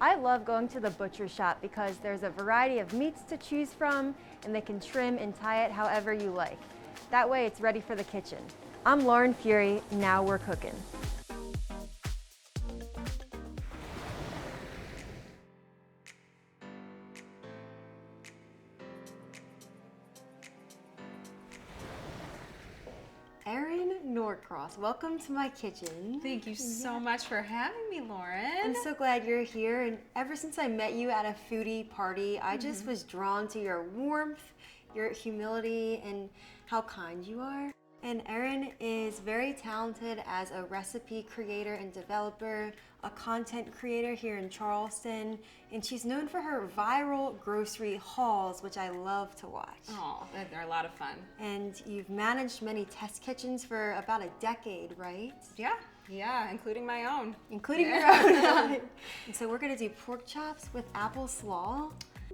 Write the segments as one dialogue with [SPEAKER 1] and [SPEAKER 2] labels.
[SPEAKER 1] I love going to the butcher shop because there's a variety of meats to choose from and they can trim and tie it however you like. That way it's ready for the kitchen. I'm Lauren Fury, now we're cooking. Erin Norcross, welcome to my kitchen.
[SPEAKER 2] Thank you so much for having me, Lauren.
[SPEAKER 1] I'm so glad you're here, and ever since I met you at a foodie party, I just was drawn to your warmth, your humility, and how kind you are. And Erin is very talented as a recipe creator and developer, a content creator here in Charleston, and she's known for her viral grocery hauls, which I love to watch.
[SPEAKER 2] Oh, they're a lot of fun.
[SPEAKER 1] And you've managed many test kitchens for about a decade, right?
[SPEAKER 2] Yeah, including my own.
[SPEAKER 1] Including your own. And so we're gonna do pork chops with apple slaw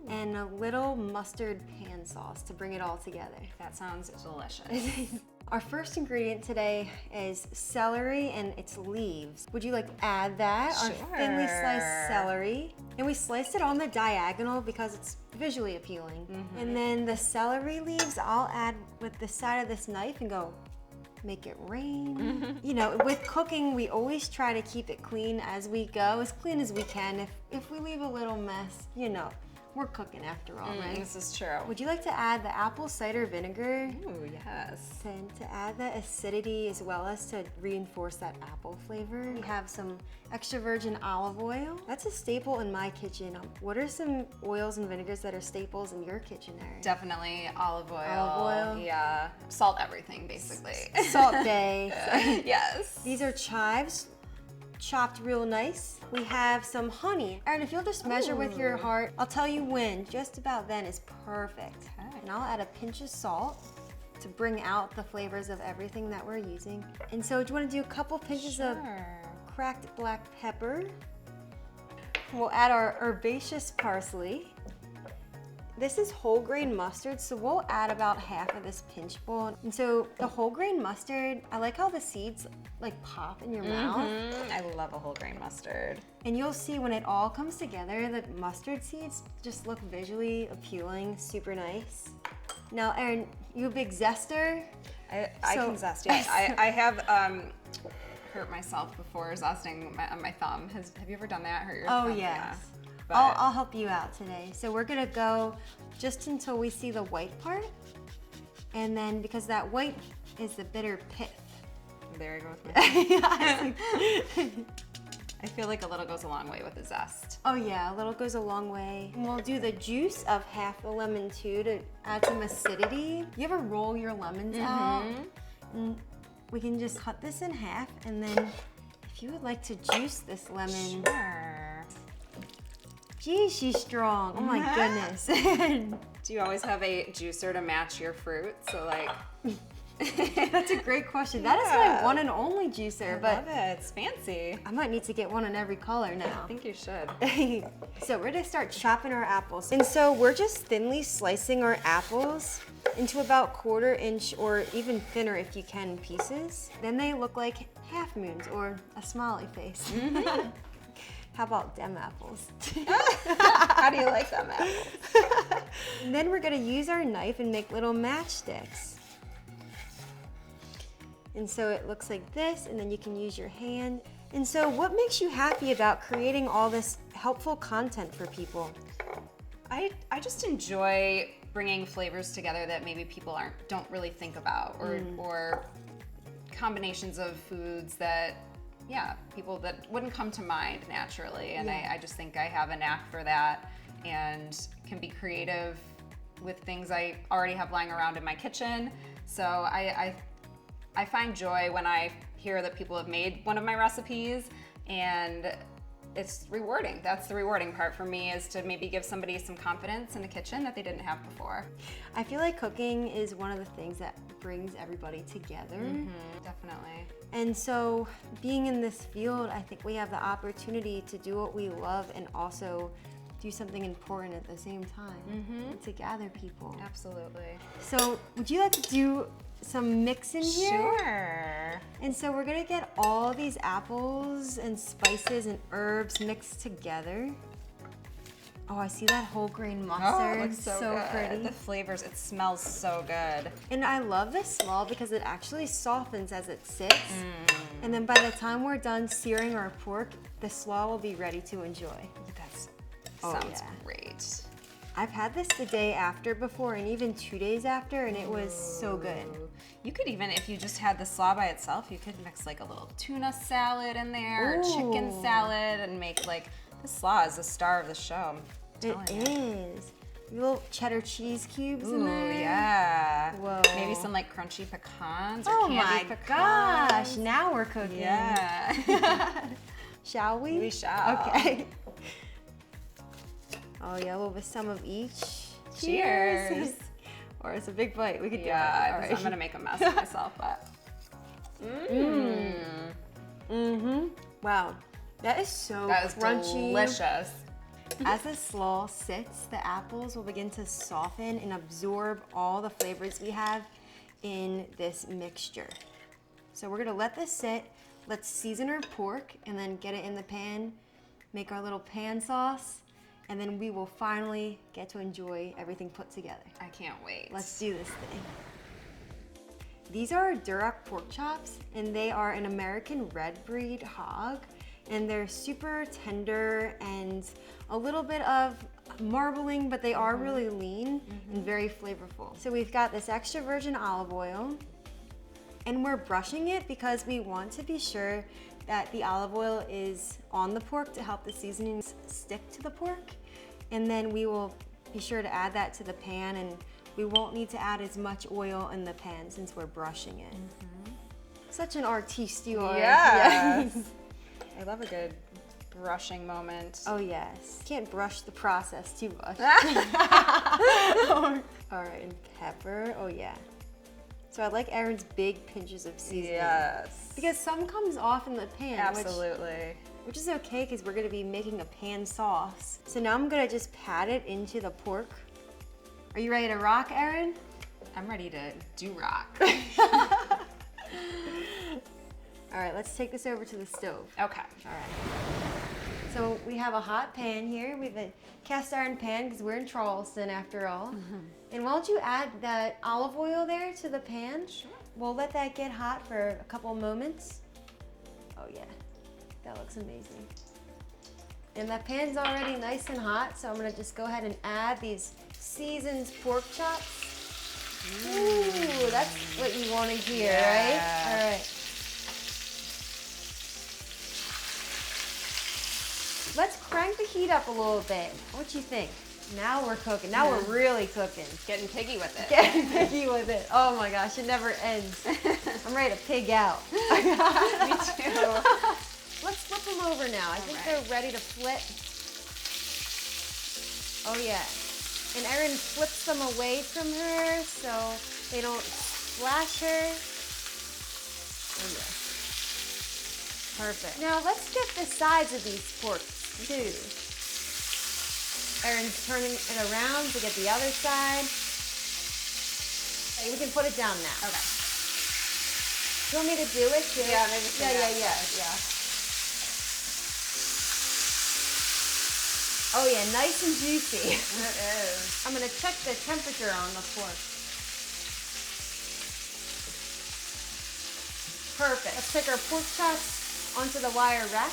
[SPEAKER 1] and a little mustard pan sauce to bring it all together.
[SPEAKER 2] That sounds delicious.
[SPEAKER 1] Our first ingredient today is celery and its leaves. Would you like to add that?
[SPEAKER 2] Sure.
[SPEAKER 1] Our thinly sliced celery. And we sliced it on the diagonal because it's visually appealing. And then the celery leaves, I'll add with the side of this knife and go, make it rain. You know, with cooking, we always try to keep it clean as we go, as clean as we can. If we leave a little mess, you know, we're cooking after all, right?
[SPEAKER 2] This is true.
[SPEAKER 1] Would you like to add the apple cider vinegar?
[SPEAKER 2] Ooh, yes.
[SPEAKER 1] And to add the acidity as well as to reinforce that apple flavor. We have some extra virgin olive oil. That's a staple in my kitchen. What are some oils and vinegars that are staples in your kitchen, Erin?
[SPEAKER 2] Definitely olive oil.
[SPEAKER 1] Olive oil.
[SPEAKER 2] Yeah. Salt everything, basically.
[SPEAKER 1] Salt day.
[SPEAKER 2] Yes.
[SPEAKER 1] These are chives, chopped real nice. We have some honey. Erin, if you'll just measure with your heart, I'll tell you when. Just about then is perfect.
[SPEAKER 2] Okay.
[SPEAKER 1] And I'll add a pinch of salt to bring out the flavors of everything that we're using. And so do you want to do a couple pinches of cracked black pepper? We'll add our herbaceous parsley. This is whole grain mustard, so we'll add about half of this pinch bowl. And so the whole grain mustard, I like how the seeds like pop in your mouth.
[SPEAKER 2] I love a whole grain mustard.
[SPEAKER 1] And you'll see when it all comes together, the mustard seeds just look visually appealing, super nice. Now, Erin, you a big zester?
[SPEAKER 2] I can zest, yeah. I have hurt myself before zesting on my thumb. Have you ever done that? Hurt your thumb?
[SPEAKER 1] Oh, yes.
[SPEAKER 2] Yeah.
[SPEAKER 1] I'll help you out today. So we're gonna go just until we see the white part. And then because that white is the bitter pith.
[SPEAKER 2] There I go with my thumb. I feel like a little goes a long way with the zest.
[SPEAKER 1] Oh yeah, a little goes a long way. And we'll do the juice of half the lemon too to add some acidity. You ever roll your lemons out? And we can just cut this in half, and then if you would like to juice this lemon.
[SPEAKER 2] Sure.
[SPEAKER 1] Gee, she's strong. Oh my goodness.
[SPEAKER 2] Do you always have a juicer to match your fruit? So like,
[SPEAKER 1] that's a great question. That is my one and only juicer, but
[SPEAKER 2] love it. It's fancy.
[SPEAKER 1] I might need to get one in every color now.
[SPEAKER 2] I think you should.
[SPEAKER 1] So we're gonna start chopping our apples. And so we're just thinly slicing our apples into about 1/4 inch or even thinner if you can pieces. Then they look like half moons or a smiley face. How about them apples?
[SPEAKER 2] How do you like them apples?
[SPEAKER 1] And then we're gonna use our knife and make little matchsticks. And so it looks like this, and then you can use your hand. And so what makes you happy about creating all this helpful content for people?
[SPEAKER 2] I just enjoy bringing flavors together that maybe people don't really think about, or combinations of foods that people that wouldn't come to mind naturally. And I just think I have a knack for that and can be creative with things I already have lying around in my kitchen. So I find joy when I hear that people have made one of my recipes, and it's rewarding. That's the rewarding part for me, is to maybe give somebody some confidence in the kitchen that they didn't have before.
[SPEAKER 1] I feel like cooking is one of the things that brings everybody together.
[SPEAKER 2] Definitely.
[SPEAKER 1] And so being in this field, I think we have the opportunity to do what we love and also do something important at the same time, and to gather people.
[SPEAKER 2] Absolutely.
[SPEAKER 1] So would you like to do some mix in here.
[SPEAKER 2] Sure.
[SPEAKER 1] And so we're gonna get all these apples and spices and herbs mixed together. Oh, I see that whole grain mustard.
[SPEAKER 2] Oh, it looks so good.
[SPEAKER 1] Pretty.
[SPEAKER 2] The flavors, it smells so good.
[SPEAKER 1] And I love this slaw because it actually softens as it sits. And then by the time we're done searing our pork, the slaw will be ready to enjoy.
[SPEAKER 2] That sounds great.
[SPEAKER 1] I've had this the day after before and even 2 days after, and it was so good.
[SPEAKER 2] You could even, if you just had the slaw by itself, you could mix like a little tuna salad in there, or chicken salad, and make like, the slaw is the star of the show.
[SPEAKER 1] It is. Little cheddar cheese cubes in there.
[SPEAKER 2] Yeah.
[SPEAKER 1] Whoa.
[SPEAKER 2] Maybe some like crunchy pecans or
[SPEAKER 1] Oh
[SPEAKER 2] candy
[SPEAKER 1] my
[SPEAKER 2] pecans.
[SPEAKER 1] gosh, now we're cooking.
[SPEAKER 2] Yeah.
[SPEAKER 1] Shall we?
[SPEAKER 2] We shall.
[SPEAKER 1] Okay. Oh yeah, well with some of each.
[SPEAKER 2] Cheers.
[SPEAKER 1] Or it's a big bite. We could do it.
[SPEAKER 2] Yeah,
[SPEAKER 1] All right.
[SPEAKER 2] I'm gonna make a mess of myself, but.
[SPEAKER 1] Wow, that is so
[SPEAKER 2] That is
[SPEAKER 1] crunchy.
[SPEAKER 2] delicious.
[SPEAKER 1] As the slaw sits, the apples will begin to soften and absorb all the flavors we have in this mixture. So we're gonna let this sit. Let's season our pork and then get it in the pan, make our little pan sauce, and then we will finally get to enjoy everything put together.
[SPEAKER 2] I can't wait.
[SPEAKER 1] Let's do this thing. These are Duroc pork chops, and they are an American red breed hog, and they're super tender and a little bit of marbling, but they are really lean and very flavorful. So we've got this extra virgin olive oil, and we're brushing it because we want to be sure that the olive oil is on the pork to help the seasonings stick to the pork. And then we will be sure to add that to the pan, and we won't need to add as much oil in the pan since we're brushing it. Such an artiste you are.
[SPEAKER 2] Yes. I love a good brushing moment.
[SPEAKER 1] Oh yes. Can't brush the process too much. All right, and pepper. Oh yeah. So I like Erin's big pinches of seasoning.
[SPEAKER 2] Yes.
[SPEAKER 1] Because some comes off in the pan.
[SPEAKER 2] Absolutely.
[SPEAKER 1] Which is okay because we're gonna be making a pan sauce. So now I'm gonna just pat it into the pork. Are you ready to rock, Erin?
[SPEAKER 2] I'm ready to do rock.
[SPEAKER 1] All right, let's take this over to the stove.
[SPEAKER 2] Okay.
[SPEAKER 1] All right. So we have a hot pan here. We have a cast iron pan because we're in Charleston after all. And why don't you add that olive oil there to the pan?
[SPEAKER 2] Sure.
[SPEAKER 1] We'll let that get hot for a couple moments. Oh yeah, that looks amazing. And that pan's already nice and hot, so I'm gonna just go ahead and add these seasoned pork chops. Ooh, that's what you want to hear, right? All right. Let's crank the heat up a little bit. What you think? Now we're cooking. Now we're really cooking.
[SPEAKER 2] Getting piggy with it.
[SPEAKER 1] Getting piggy with it. Oh my gosh, it never ends. I'm ready to pig out.
[SPEAKER 2] Me too.
[SPEAKER 1] Let's flip them over now. I think they're ready to flip. Oh yeah. And Erin flips them away from her so they don't splash her. Oh yeah. Perfect. Now let's get the sides of these porks too. Erin's turning it around to get the other side. Okay, we can put it down now.
[SPEAKER 2] Okay.
[SPEAKER 1] Do you want me to do it too?
[SPEAKER 2] Yeah, maybe so.
[SPEAKER 1] Yeah. Oh yeah, nice and juicy.
[SPEAKER 2] It is.
[SPEAKER 1] I'm gonna check the temperature on the pork. Perfect. Let's take our pork chops onto the wire rack.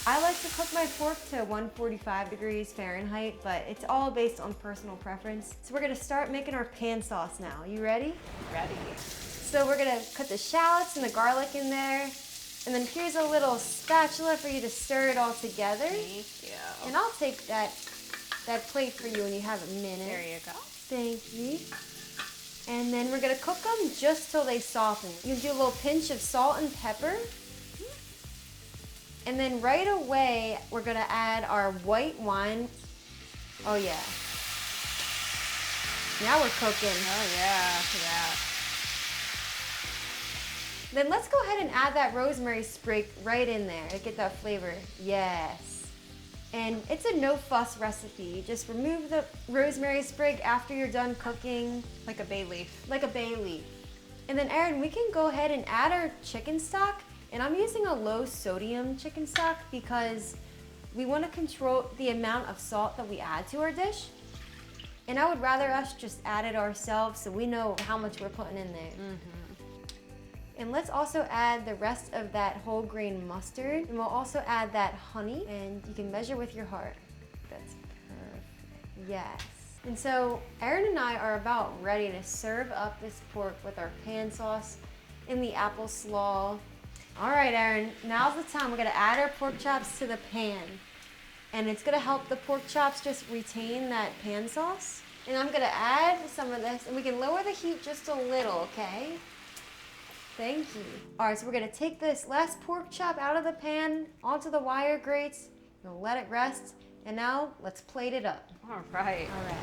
[SPEAKER 1] I like to cook my pork to 145 degrees Fahrenheit, but it's all based on personal preference. So we're gonna start making our pan sauce now. You ready?
[SPEAKER 2] Ready.
[SPEAKER 1] So we're gonna put the shallots and the garlic in there. And then here's a little spatula for you to stir it all together.
[SPEAKER 2] Thank you.
[SPEAKER 1] And I'll take that plate for you when you have a minute.
[SPEAKER 2] There you go.
[SPEAKER 1] Thank you. And then we're gonna cook them just till they soften. You can do a little pinch of salt and pepper. And then right away, we're gonna add our white wine. Oh yeah. Now we're cooking.
[SPEAKER 2] Oh yeah, yeah.
[SPEAKER 1] Then let's go ahead and add that rosemary sprig right in there to get that flavor. Yes. And it's a no fuss recipe. You just remove the rosemary sprig after you're done cooking.
[SPEAKER 2] Like a bay leaf.
[SPEAKER 1] Like a bay leaf. And then Erin, we can go ahead and add our chicken stock. And I'm using a low sodium chicken stock because we want to control the amount of salt that we add to our dish. And I would rather us just add it ourselves so we know how much we're putting in there. And let's also add the rest of that whole grain mustard. And we'll also add that honey, and you can measure with your heart. That's perfect. Yes. And so Erin and I are about ready to serve up this pork with our pan sauce in the apple slaw. All right, Erin, now's the time. We're gonna add our pork chops to the pan. And it's gonna help the pork chops just retain that pan sauce. And I'm gonna add some of this, and we can lower the heat just a little, okay? Thank you. All right, so we're gonna take this last pork chop out of the pan onto the wire grates. We'll let it rest, and now let's plate it up.
[SPEAKER 2] All right.
[SPEAKER 1] All right.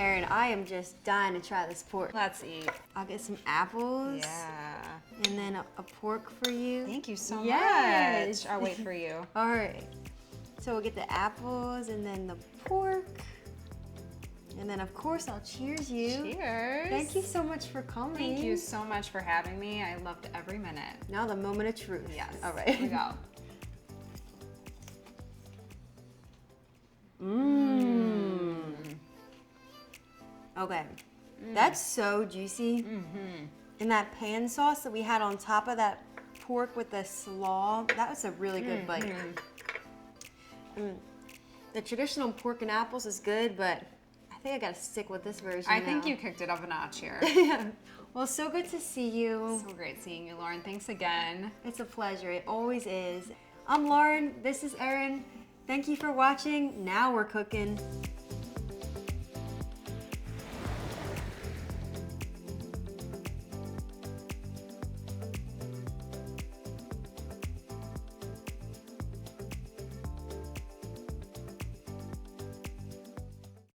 [SPEAKER 1] Erin, I am just dying to try this pork.
[SPEAKER 2] Let's eat.
[SPEAKER 1] I'll get some apples.
[SPEAKER 2] Yeah.
[SPEAKER 1] And then a pork for you.
[SPEAKER 2] Thank you so
[SPEAKER 1] Yes.
[SPEAKER 2] much. I'll wait for you.
[SPEAKER 1] All right. So we'll get the apples and then the pork. And then of course I'll cheers you.
[SPEAKER 2] Cheers.
[SPEAKER 1] Thank you so much for coming.
[SPEAKER 2] Thank you so much for having me. I loved every minute.
[SPEAKER 1] Now the moment of truth.
[SPEAKER 2] Yes.
[SPEAKER 1] All right.
[SPEAKER 2] Here we go.
[SPEAKER 1] Okay. That's so juicy. And that pan sauce that we had on top of that pork with the slaw, that was a really good bite. The traditional pork and apples is good, but I think I gotta stick with this version
[SPEAKER 2] I think
[SPEAKER 1] now.
[SPEAKER 2] you kicked it up a notch here.
[SPEAKER 1] Well, so good to see you.
[SPEAKER 2] So great seeing you, Lauren. Thanks again.
[SPEAKER 1] It's a pleasure. It always is. I'm Lauren. This is Erin. Thank you for watching. Now we're cooking.